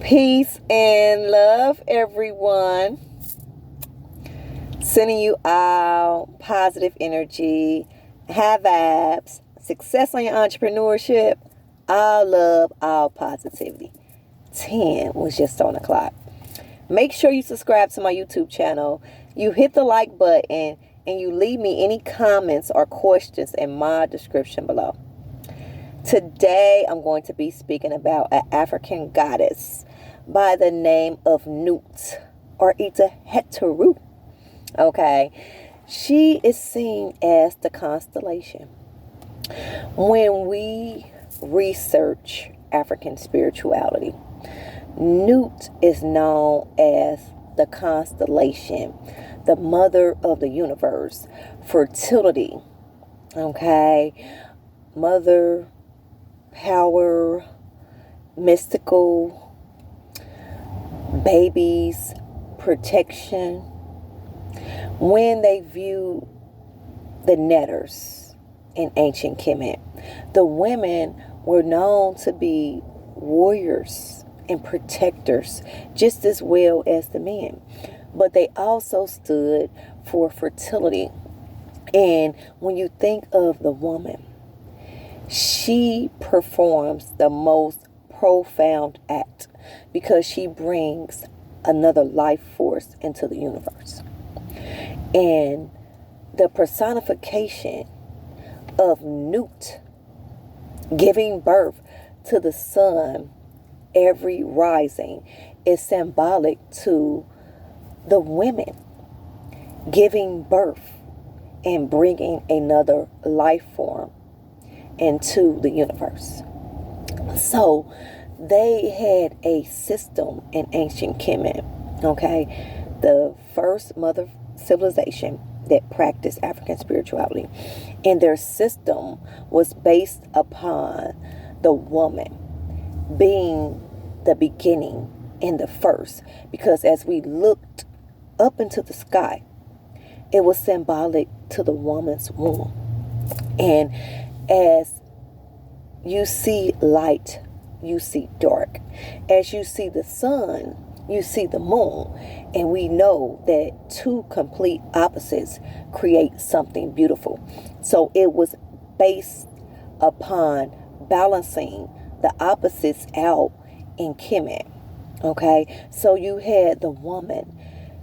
Peace and love, everyone. Sending you all positive energy, high vibes, success on your entrepreneurship, all love, all positivity. 10 was just on the clock. Make sure you subscribe to my YouTube channel. You hit the like button and you leave me any comments or questions in my description below. Today, I'm going to be speaking about an African goddess by the name of Nut, or either Heteru. Okay, she is seen as the constellation. When we research African spirituality, Nut is known as the constellation, the mother of the universe, fertility, okay, mother, power, mystical, babies, protection. When they view the netters in ancient Kemet, the women were known to be warriors and protectors just as well as the men. But they also stood for fertility. And when you think of the woman, she performs the most profound act because she brings another life force into the universe. And the personification of Nut giving birth to the sun every rising is symbolic to the women giving birth and bringing another life form into the universe. So they had a system in ancient Kemet, okay, the first mother civilization that practiced African spirituality, and their system was based upon the woman being the beginning and the first, because as we looked up into the sky, it was symbolic to the woman's womb. And as you see light, you see dark. As you see the sun, you see the moon. And we know that two complete opposites create something beautiful. So it was based upon balancing the opposites out in Kemet. Okay, so you had the woman.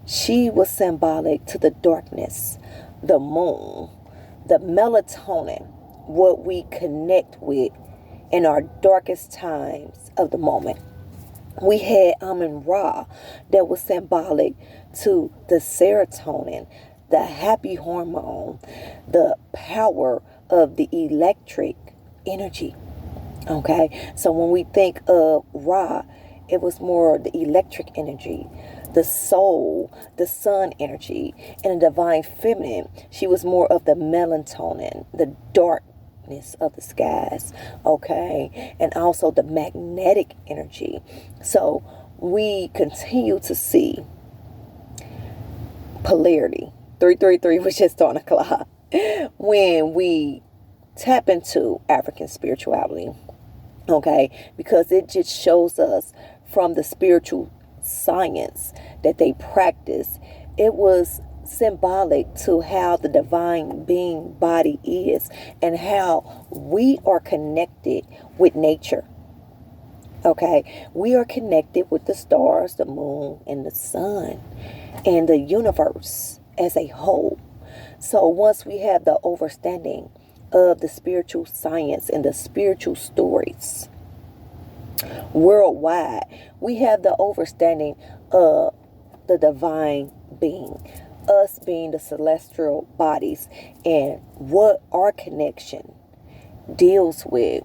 She was symbolic to the darkness, the moon, the melatonin, what we connect with in our darkest times of the moment. We had Amun-Ra that was symbolic to the serotonin, the happy hormone, the power of the electric energy. Okay, so when we think of Ra, it was more the electric energy, the soul, the sun energy, and the divine feminine. She was more of the melatonin, the darkness of the skies, okay, and also the magnetic energy. So we continue to see polarity. 333 was just on the clock. When we tap into African spirituality, okay, because it just shows us from the spiritual science that they practice, it was symbolic to how the divine being body is and how we are connected with nature. Okay, we are connected with the stars, the moon, and the sun, and the universe as a whole. So once we have the understanding of the spiritual science and the spiritual stories worldwide, we have the understanding of the divine being, us being the celestial bodies, and what our connection deals with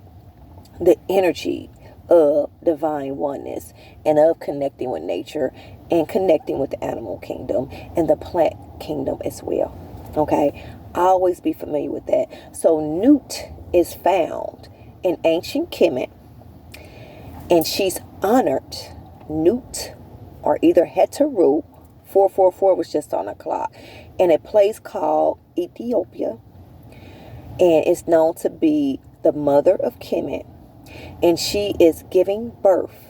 the energy of divine oneness and of connecting with nature and connecting with the animal kingdom and the plant kingdom as well. Okay, always be familiar with that. So Nut is found in ancient Kemet, and she's honored, Nut, or either Heteru. 444 was just on the clock, in a place called Ethiopia, and it's known to be the mother of Kemet, and she is giving birth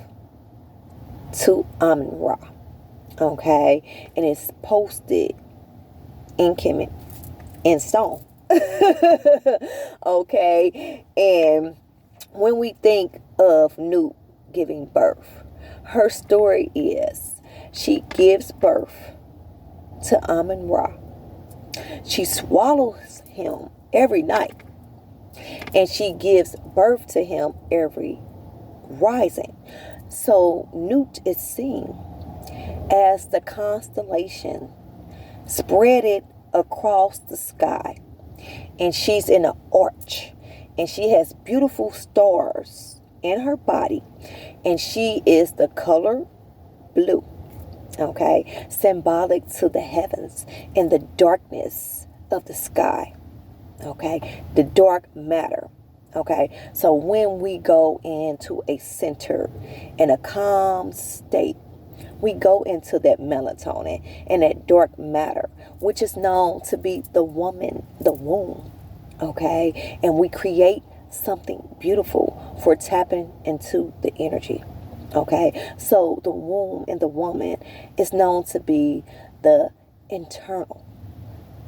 to Amun-Ra. Okay, and it's posted in Kemet in stone. Okay, and when we think of Nut giving birth, her story is she gives birth to Amun-Ra. She swallows him every night, and she gives birth to him every rising. So Nut is seen as the constellation spread it across the sky, and she's in an arch, and she has beautiful stars in her body, and she is the color blue, okay, symbolic to the heavens and the darkness of the sky, okay, the dark matter. Okay, so when we go into a center in a calm state, we go into that melatonin and that dark matter, which is known to be the woman, the womb. Okay, and we create something beautiful for tapping into the energy. Okay, so the womb and the woman is known to be the internal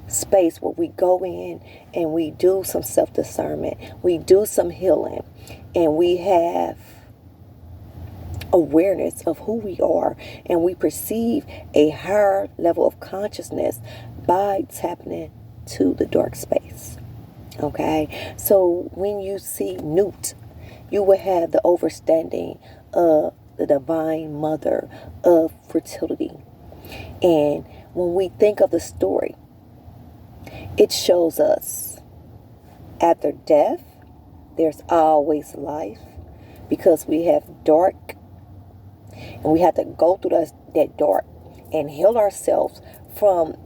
space where we go in and we do some self-discernment, we do some healing, and we have awareness of who we are, and we perceive a higher level of consciousness by tapping into the dark space. Okay, so when you see Nut, you will have the overstanding of the divine mother of fertility. And when we think of the story, it shows us after death, there's always life, because we have dark, and we have to go through that dark and heal ourselves from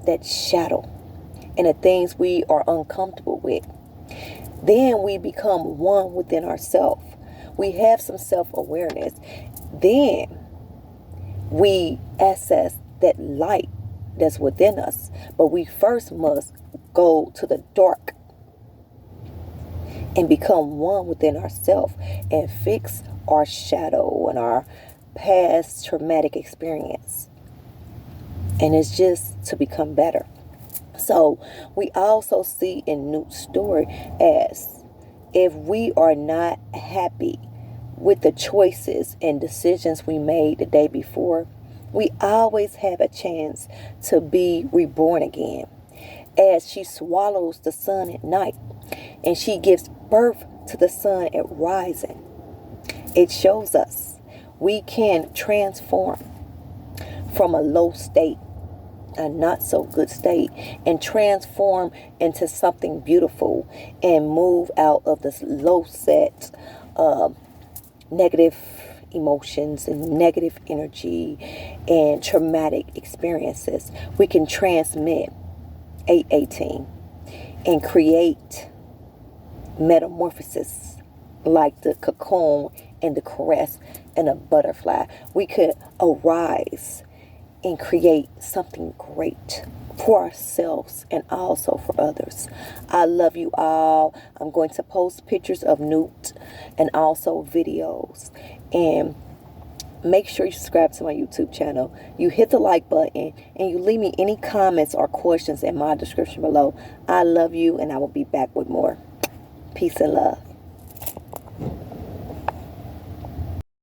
that shadow and the things we are uncomfortable with. Then we become one within ourselves. We have some self-awareness. Then we access that light that's within us. But we first must go to the dark and become one within ourselves and fix our shadow and our past traumatic experience. And it's just to become better. So we also see in Nut's story as if we are not happy with the choices and decisions we made the day before, we always have a chance to be reborn again. As she swallows the sun at night and she gives birth to the sun at rising, it shows us we can transform from a low state, a not so good state, and transform into something beautiful and move out of this low set negative emotions and negative energy and traumatic experiences. We can transmit 818 and create metamorphosis like the cocoon and the caress and a butterfly. We could arise and create something great for ourselves and also for others. I love you all. I'm going to post pictures of Nut and also videos. And make sure you subscribe to my YouTube channel. You hit the like button and you leave me any comments or questions in my description below. I love you, and I will be back with more. Peace and love.